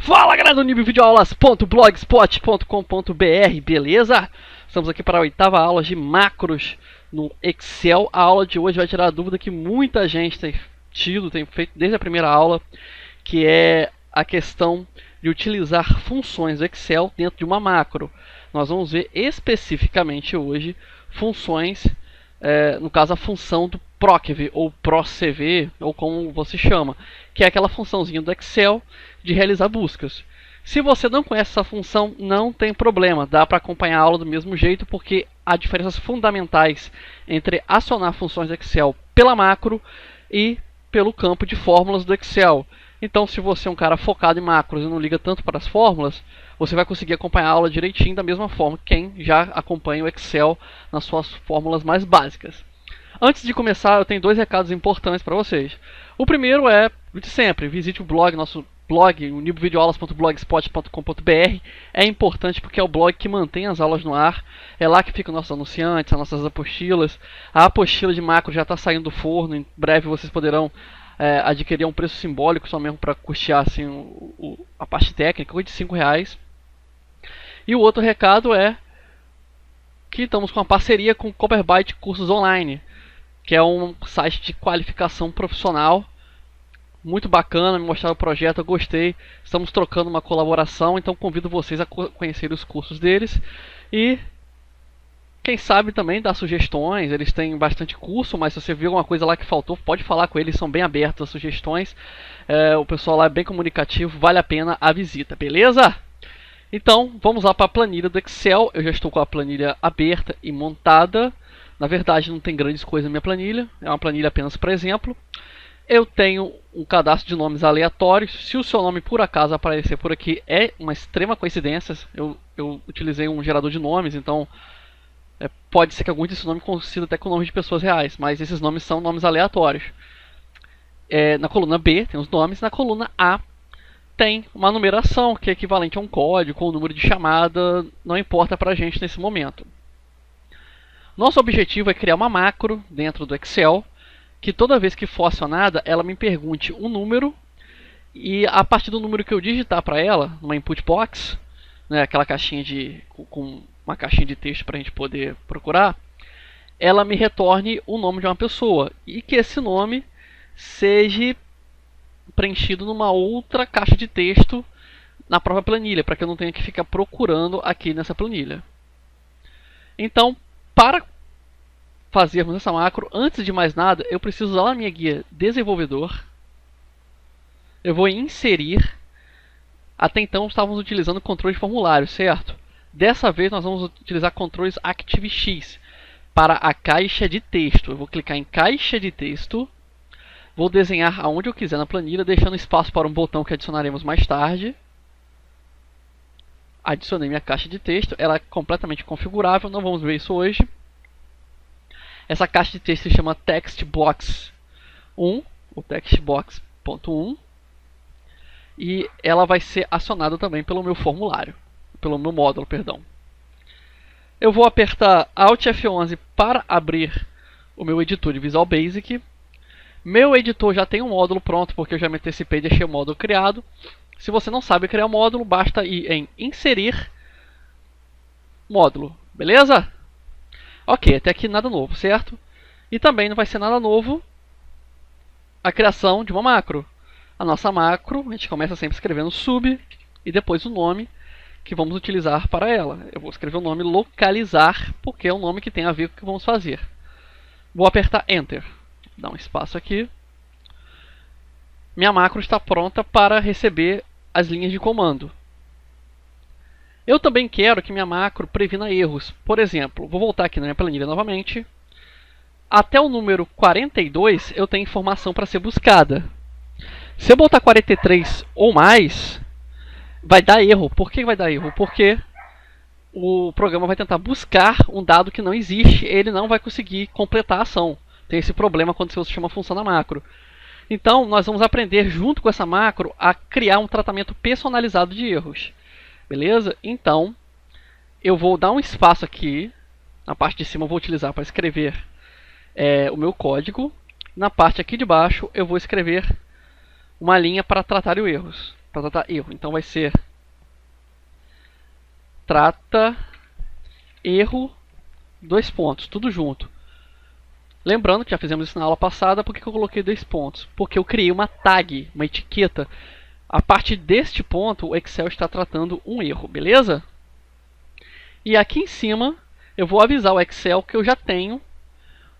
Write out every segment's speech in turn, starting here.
Fala galera do nibvideoaulas.blogspot.com.br, beleza? Estamos aqui para a 8ª aula de macros no Excel. A aula de hoje vai tirar a dúvida que muita gente tem feito desde a primeira aula, que é a questão de utilizar funções do Excel dentro de uma macro. Nós vamos ver especificamente hoje funções, no caso a função do PROCV ou PROCV, ou como você chama, que é aquela funçãozinha do Excel de realizar buscas. Se você não conhece essa função, não tem problema, dá para acompanhar a aula do mesmo jeito, porque há diferenças fundamentais entre acionar funções do Excel pela macro e pelo campo de fórmulas do Excel. Então, se você é um cara focado em macros e não liga tanto para as fórmulas, você vai conseguir acompanhar a aula direitinho da mesma forma que quem já acompanha o Excel nas suas fórmulas mais básicas. Antes de começar, eu tenho dois recados importantes para vocês. O primeiro é, de sempre, visite o blog, nosso blog, o nibvideoaulas.blogspot.com.br. É importante porque é o blog que mantém as aulas no ar. É lá que ficam nossos anunciantes, as nossas apostilas. A apostila de macro já está saindo do forno. Em breve vocês poderão adquirir a um preço simbólico, só mesmo para custear assim, a parte técnica, coisa de R$5. E o outro recado é que estamos com uma parceria com o Copperbyte Cursos Online, que é um site de qualificação profissional. Muito bacana, me mostraram o projeto, eu gostei. Estamos trocando uma colaboração, então convido vocês a conhecer os cursos deles. E quem sabe também dar sugestões. Eles têm bastante curso, mas se você viu alguma coisa lá que faltou, pode falar com eles, são bem abertos a sugestões. O pessoal lá é bem comunicativo, vale a pena a visita, beleza? Então, vamos lá para a planilha do Excel. Eu já estou com a planilha aberta e montada. Na verdade, não tem grandes coisas na minha planilha, é uma planilha apenas para exemplo. Eu tenho um cadastro de nomes aleatórios. Se o seu nome por acaso aparecer por aqui, é uma extrema coincidência. Eu utilizei um gerador de nomes, então pode ser que algum desses nomes coincida até com nomes de pessoas reais, mas esses nomes são nomes aleatórios. Na coluna B tem os nomes, na coluna A tem uma numeração que é equivalente a um código ou um número de chamada, não importa para a gente nesse momento. Nosso objetivo é criar uma macro dentro do Excel, que toda vez que for acionada, ela me pergunte um número, e a partir do número que eu digitar para ela, numa input box, né, aquela caixinha com uma caixinha de texto para a gente poder procurar, ela me retorne o nome de uma pessoa, e que esse nome seja preenchido numa outra caixa de texto na própria planilha, para que eu não tenha que ficar procurando aqui nessa planilha. Então, para fazermos essa macro, antes de mais nada, eu preciso usar a minha guia desenvolvedor. Eu vou inserir. Até então estávamos utilizando controle de formulário, certo? Dessa vez nós vamos utilizar controles ActiveX para a caixa de texto. Eu vou clicar em caixa de texto. Vou desenhar aonde eu quiser na planilha, deixando espaço para um botão que adicionaremos mais tarde. Adicionei minha caixa de texto. Ela é completamente configurável, não vamos ver isso hoje. Essa caixa de texto se chama textbox 1, o textbox.1, e ela vai ser acionada também pelo meu formulário, pelo meu módulo, perdão. Eu vou apertar Alt F11 para abrir o meu editor de Visual Basic. Meu editor já tem um módulo pronto, porque eu já me antecipei e deixei o módulo criado. Se você não sabe criar um módulo, basta ir em Inserir, Módulo, beleza? Ok, até aqui nada novo, certo? E também não vai ser nada novo a criação de uma macro. A nossa macro, a gente começa sempre escrevendo sub e depois o nome que vamos utilizar para ela. Eu vou escrever o nome localizar, porque é o nome que tem a ver com o que vamos fazer. Vou apertar Enter. Dá um espaço aqui. Minha macro está pronta para receber as linhas de comando. Eu também quero que minha macro previna erros. Por exemplo, vou voltar aqui na minha planilha novamente. Até o número 42 eu tenho informação para ser buscada. Se eu botar 43 ou mais, vai dar erro. Por que vai dar erro? Porque o programa vai tentar buscar um dado que não existe, ele não vai conseguir completar a ação. Tem esse problema quando você chama a função da macro. Então, nós vamos aprender junto com essa macro a criar um tratamento personalizado de erros. Beleza? Então, eu vou dar um espaço aqui. Na parte de cima eu vou utilizar para escrever o meu código. Na parte aqui de baixo eu vou escrever uma linha para tratar os erros. para tratar erro. Então vai ser trata erro, dois pontos, tudo junto. Lembrando que já fizemos isso na aula passada, por que eu coloquei dois pontos? Porque eu criei uma tag, uma etiqueta. A partir deste ponto, o Excel está tratando um erro, beleza? E aqui em cima, eu vou avisar o Excel que eu já tenho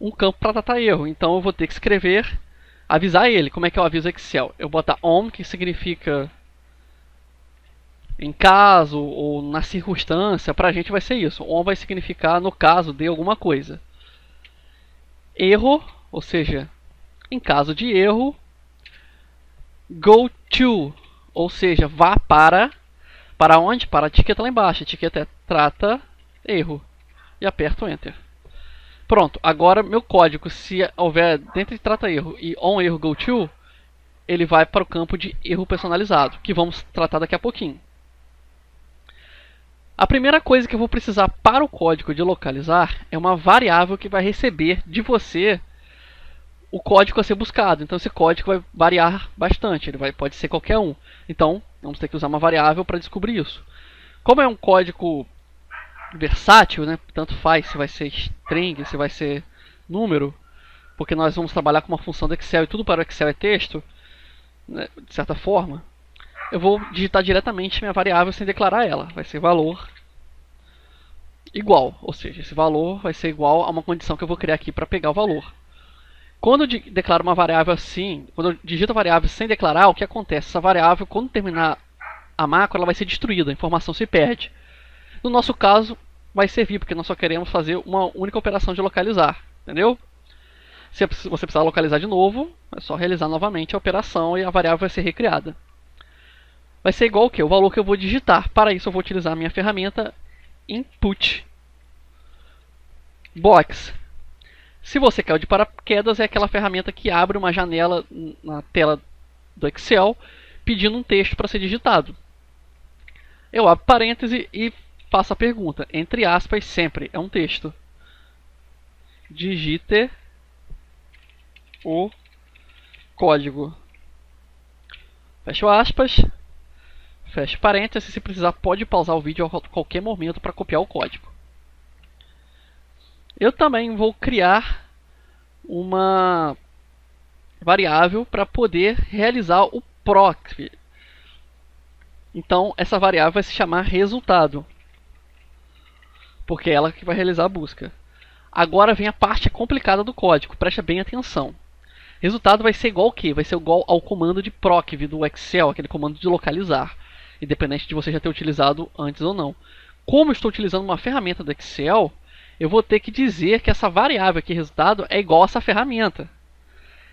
um campo para tratar erro. Então eu vou ter que escrever, avisar ele. Como é que eu aviso o Excel? Eu botar on, que significa em caso ou na circunstância. Para a gente vai ser isso. On vai significar no caso de alguma coisa. Erro, ou seja, em caso de erro, go to, ou seja, vá para onde? Para a etiqueta lá embaixo. A etiqueta é trata erro. E aperto Enter. Pronto, agora meu código, se houver dentro de trata erro e on erro go to, ele vai para o campo de erro personalizado, que vamos tratar daqui a pouquinho. A primeira coisa que eu vou precisar para o código de localizar é uma variável que vai receber de você o código a ser buscado. Então esse código vai variar bastante, pode ser qualquer um. Então vamos ter que usar uma variável para descobrir isso. Como é um código versátil, né? Tanto faz se vai ser string, se vai ser número, porque nós vamos trabalhar com uma função do Excel e tudo para o Excel é texto, né? De certa forma, eu vou digitar diretamente minha variável sem declarar ela. Vai ser valor igual, ou seja, esse valor vai ser igual a uma condição que eu vou criar aqui para pegar o valor. Quando eu declaro uma variável assim, quando eu digito a variável sem declarar, o que acontece? Essa variável, quando terminar a macro, ela vai ser destruída, a informação se perde. No nosso caso, vai servir, porque nós só queremos fazer uma única operação de localizar, entendeu? Se você precisar localizar de novo, é só realizar novamente a operação e a variável vai ser recriada. Vai ser igual ao que? O valor que eu vou digitar. Para isso eu vou utilizar a minha ferramenta Input Box. Se você caiu de paraquedas, é aquela ferramenta que abre uma janela na tela do Excel pedindo um texto para ser digitado. Eu abro parêntese e faço a pergunta. Entre aspas, sempre é um texto. Digite o código. Fecho aspas. Fecho parênteses. Se precisar, pode pausar o vídeo a qualquer momento para copiar o código. Eu também vou criar uma variável para poder realizar o proc. Então, essa variável vai se chamar resultado, porque é ela que vai realizar a busca. Agora vem a parte complicada do código, preste bem atenção. Resultado vai ser igual ao quê? Vai ser igual ao comando de proc do Excel, aquele comando de localizar, independente de você já ter utilizado antes ou não. Como eu estou utilizando uma ferramenta do Excel, eu vou ter que dizer que essa variável aqui, resultado, é igual a essa ferramenta.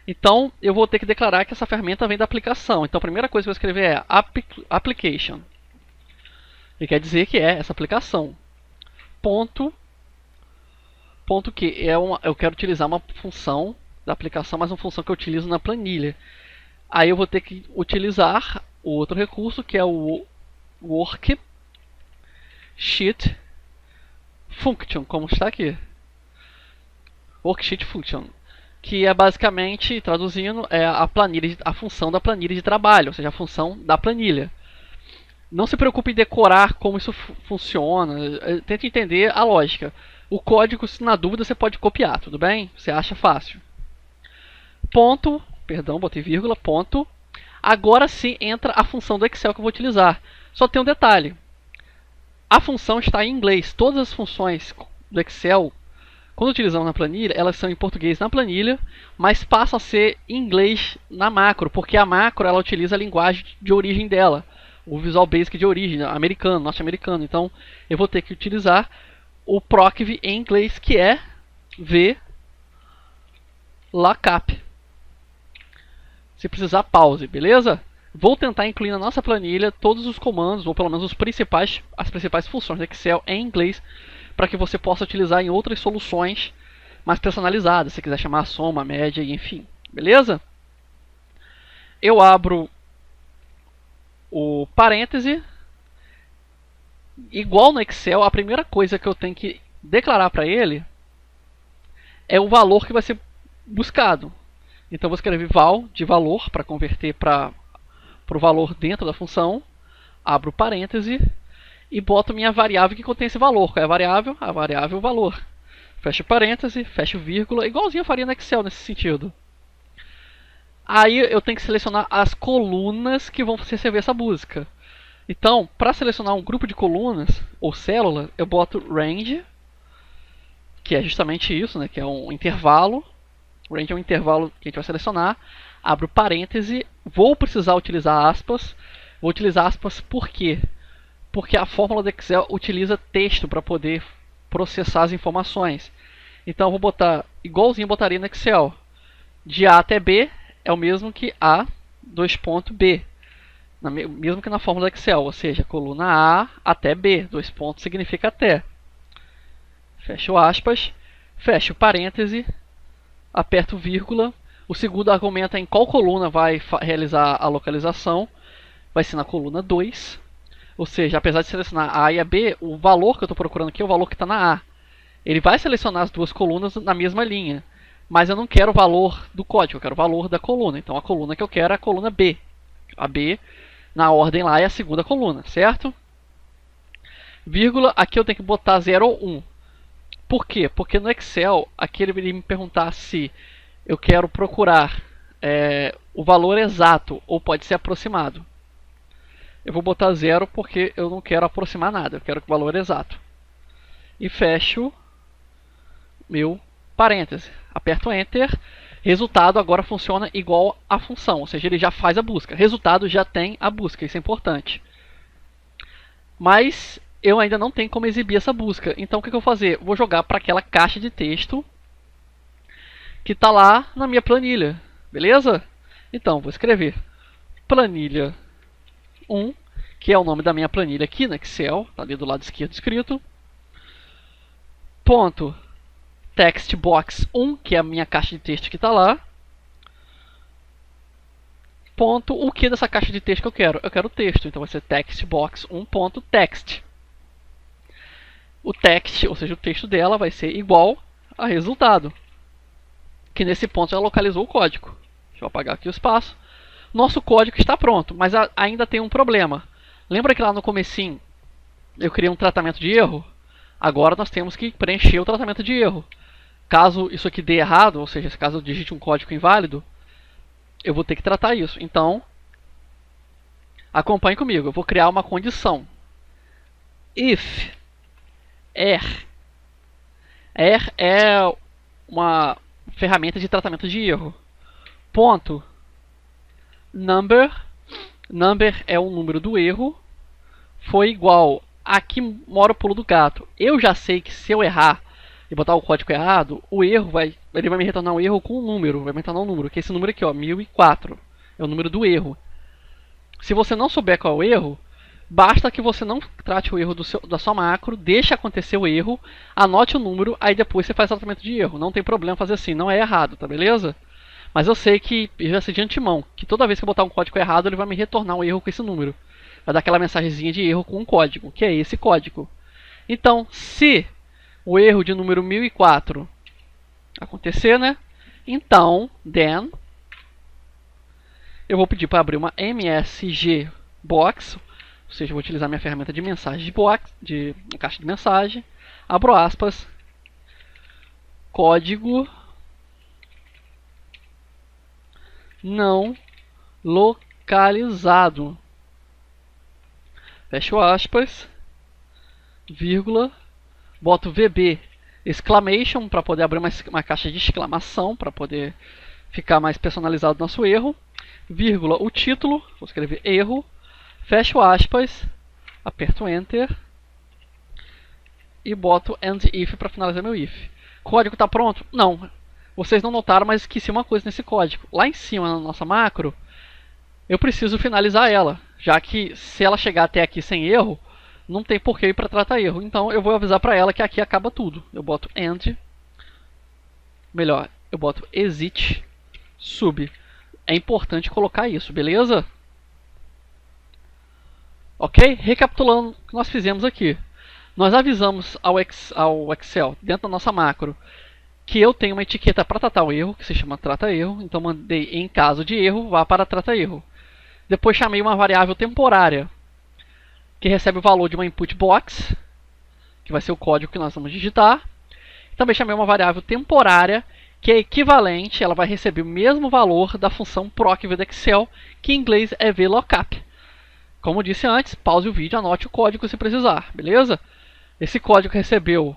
Então, eu vou ter que declarar que essa ferramenta vem da aplicação. Então, a primeira coisa que eu vou escrever é application. E quer dizer que é essa aplicação. Ponto que eu quero utilizar uma função da aplicação, mas uma função que eu utilizo na planilha. Aí eu vou ter que utilizar o outro recurso, que é o worksheet function, como está aqui. Worksheet function, que é basicamente, traduzindo, é a função da planilha de trabalho, ou seja, a função da planilha. Não se preocupe em decorar como isso funciona, tente entender a lógica. O código, se na dúvida, você pode copiar, tudo bem? Você acha fácil. Ponto, perdão, botei vírgula, ponto. Agora sim entra a função do Excel que eu vou utilizar. Só tem um detalhe. A função está em inglês. Todas as funções do Excel, quando utilizamos na planilha, elas são em português na planilha, mas passam a ser em inglês na macro, porque a macro ela utiliza a linguagem de origem dela, o Visual Basic de origem, americano, norte-americano. Então eu vou ter que utilizar o procv em inglês, que é VLOOKUP. Se precisar, pause, beleza? Vou tentar incluir na nossa planilha todos os comandos, ou pelo menos as principais funções do Excel em inglês, para que você possa utilizar em outras soluções mais personalizadas, se quiser chamar a soma, a média, enfim. Beleza? Eu abro o parêntese. Igual no Excel, a primeira coisa que eu tenho que declarar para ele é o valor que vai ser buscado. Então eu vou escrever val de valor para converter para para o valor dentro da função, abro parêntese e boto minha variável que contém esse valor. Qual é a variável? A variável é o valor. Fecho parêntese, fecho vírgula, igualzinho eu faria no Excel nesse sentido. Aí eu tenho que selecionar as colunas que vão receber essa busca. Então, para selecionar um grupo de colunas ou célula, eu boto range, que é justamente isso, né, que é um intervalo. Range é um intervalo que a gente vai selecionar. Abro parêntese, vou precisar utilizar aspas. Vou utilizar aspas por quê? Porque a fórmula do Excel utiliza texto para poder processar as informações. Então eu vou botar igualzinho eu botaria no Excel. De A até B é o mesmo que A, B. Mesmo que na fórmula do Excel, ou seja, coluna A até B, dois pontos significa até. Fecho aspas, fecho parêntese, aperto vírgula. O segundo argumento é em qual coluna vai realizar a localização. Vai ser na coluna 2. Ou seja, apesar de selecionar a A e a B, o valor que eu estou procurando aqui é o valor que está na A. Ele vai selecionar as duas colunas na mesma linha. Mas eu não quero o valor do código, eu quero o valor da coluna. Então a coluna que eu quero é a coluna B. A B, na ordem lá, é a segunda coluna, certo? Vírgula, aqui eu tenho que botar 0 ou 1. Por quê? Porque no Excel, aqui ele vai me perguntar se eu quero procurar o valor exato ou pode ser aproximado. Eu vou botar 0 porque eu não quero aproximar nada, eu quero o valor exato. E fecho meu parêntese. Aperto Enter. Resultado agora funciona igual à função, ou seja, ele já faz a busca. Resultado já tem a busca, isso é importante. Mas eu ainda não tenho como exibir essa busca. Então o que eu vou fazer? Vou jogar para aquela caixa de texto que está lá na minha planilha. Beleza? Então vou escrever planilha 1, que é o nome da minha planilha aqui no Excel, está ali do lado esquerdo escrito. Ponto textbox 1, que é a minha caixa de texto que está lá. Ponto o que dessa caixa de texto que eu quero? Eu quero texto, então vai ser textbox 1.text. O text, ou seja, o texto dela vai ser igual a resultado, que nesse ponto já localizou o código. Deixa eu apagar aqui o espaço. Nosso código está pronto, mas ainda tem um problema. Lembra que lá no comecinho eu criei um tratamento de erro? Agora nós temos que preencher o tratamento de erro. Caso isso aqui dê errado, ou seja, caso eu digite um código inválido, eu vou ter que tratar isso. Então, acompanhe comigo. Eu vou criar uma condição. If er é uma ferramenta de tratamento de erro. Ponto number é o número do erro, foi igual. Aqui mora o pulo do gato. Eu já sei que se eu errar e botar o código errado, o erro ele vai me retornar um erro com um número, vai me retornar um número, que é esse número aqui, ó, 1004. É o número do erro. Se você não souber qual é o erro, basta que você não trate o erro da sua macro, deixe acontecer o erro, anote o número, aí depois você faz o tratamento de erro. Não tem problema fazer assim, não é errado, tá beleza? Mas eu sei que, já sei de antemão, que toda vez que eu botar um código errado, ele vai me retornar um erro com esse número. Vai dar aquela mensagenzinha de erro com um código, que é esse código. Então, se o erro de número 1004 acontecer, né? Então, then, eu vou pedir para abrir uma MSG box, ou seja, eu vou utilizar minha ferramenta de mensagem de box, de caixa de mensagem. Abro aspas, código não localizado. Fecho aspas, vírgula, boto VB exclamation para poder abrir uma caixa de exclamação para poder ficar mais personalizado nosso erro, vírgula, o título, vou escrever erro, fecho aspas, aperto Enter e boto and if para finalizar meu if. O código está pronto? Não. Vocês não notaram, mas esqueci uma coisa nesse código. Lá em cima na nossa macro, eu preciso finalizar ela, já que se ela chegar até aqui sem erro, não tem porquê ir para tratar erro. Então eu vou avisar para ela que aqui acaba tudo. Eu boto end, melhor, eu boto exit sub. É importante colocar isso, beleza? Ok? Recapitulando o que nós fizemos aqui. Nós avisamos ao Excel, dentro da nossa macro, que eu tenho uma etiqueta para tratar o erro, que se chama trata erro. Então mandei em caso de erro, vá para trata erro. Depois chamei uma variável temporária, que recebe o valor de uma input box, que vai ser o código que nós vamos digitar. Também chamei uma variável temporária, que é equivalente, ela vai receber o mesmo valor da função proc do Excel, que em inglês é VLOOKUP. Como disse antes, pause o vídeo, anote o código se precisar, beleza? Esse código recebeu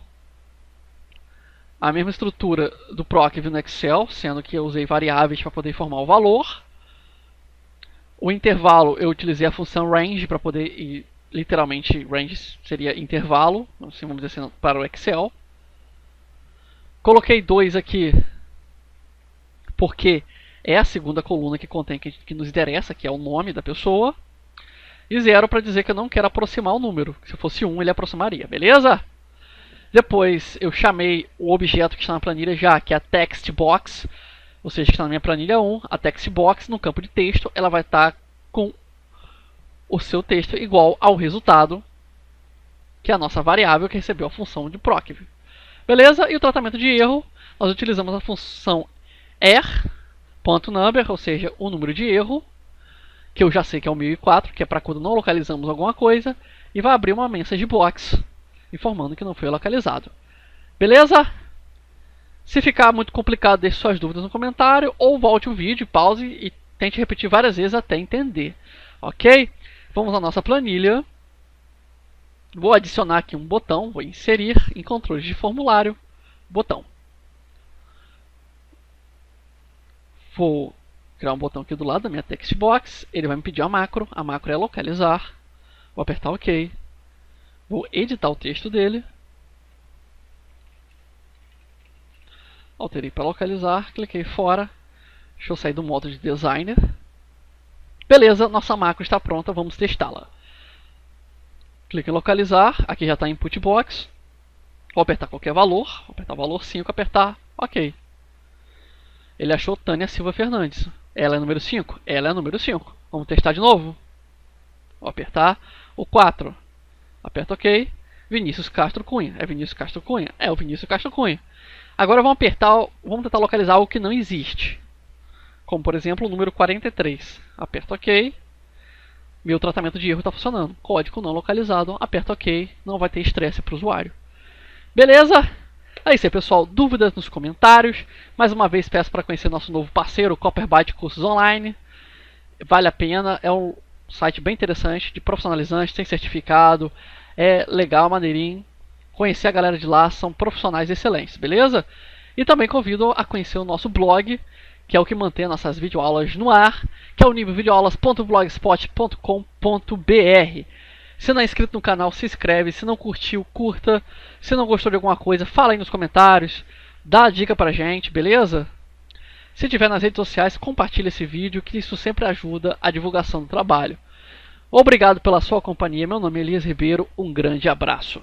a mesma estrutura do proc no Excel, sendo que eu usei variáveis para poder formar o valor. O intervalo, eu utilizei a função range para poder ir, literalmente, range seria intervalo, assim vamos dizer assim, para o Excel. Coloquei 2 aqui, porque é a segunda coluna que contém que nos interessa, que é o nome da pessoa. E 0 para dizer que eu não quero aproximar o número. Se fosse 1, ele aproximaria, beleza? Depois eu chamei o objeto que está na planilha já, que é a text box, ou seja, que está na minha planilha 1, a text box no campo de texto, ela vai estar com o seu texto igual ao resultado, que é a nossa variável que recebeu a função de proc. Beleza? E o tratamento de erro, nós utilizamos a função er.number, ou seja, o número de erro, que eu já sei que é o 1004, que é para quando não localizamos alguma coisa, e vai abrir uma message box, informando que não foi localizado. Beleza? Se ficar muito complicado, deixe suas dúvidas no comentário, ou volte o vídeo, pause e tente repetir várias vezes até entender. Ok? Vamos à nossa planilha. Vou adicionar aqui um botão, vou inserir em controles de formulário, botão. Vou criar um botão aqui do lado da minha text box, ele vai me pedir a macro é localizar, vou apertar OK, vou editar o texto dele, alterei para localizar, cliquei fora, deixa eu sair do modo de designer. Beleza, nossa macro está pronta, vamos testá-la. Clique em localizar, aqui já está input box, vou apertar qualquer valor, vou apertar o valor 5, apertar OK. Ele achou Tânia Silva Fernandes. Ela é número 5? Ela é número 5. Vamos testar de novo. Vou apertar o 4. Aperto OK. Vinícius Castro Cunha. É Vinícius Castro Cunha? É o Vinícius Castro Cunha. Agora vamos tentar localizar algo que não existe. Como, por exemplo, o número 43. Aperto OK. Meu tratamento de erro está funcionando. Código não localizado. Aperto OK. Não vai ter estresse para o usuário. Beleza? É isso aí, pessoal. Dúvidas nos comentários. Mais uma vez peço para conhecer nosso novo parceiro, Copperbyte Cursos Online. Vale a pena. É um site bem interessante, de profissionalizante, tem certificado. É legal, maneirinho. Conhecer a galera de lá, são profissionais excelentes, beleza? E também convido a conhecer o nosso blog, que é o que mantém nossas videoaulas no ar, que é o nivelvideoaulas.blogspot.com.br. Se não é inscrito no canal, se inscreve. Se não curtiu, curta. Se não gostou de alguma coisa, fala aí nos comentários. Dá a dica pra gente, beleza? Se tiver nas redes sociais, compartilha esse vídeo, que isso sempre ajuda a divulgação do trabalho. Obrigado pela sua companhia. Meu nome é Elias Ribeiro. Um grande abraço.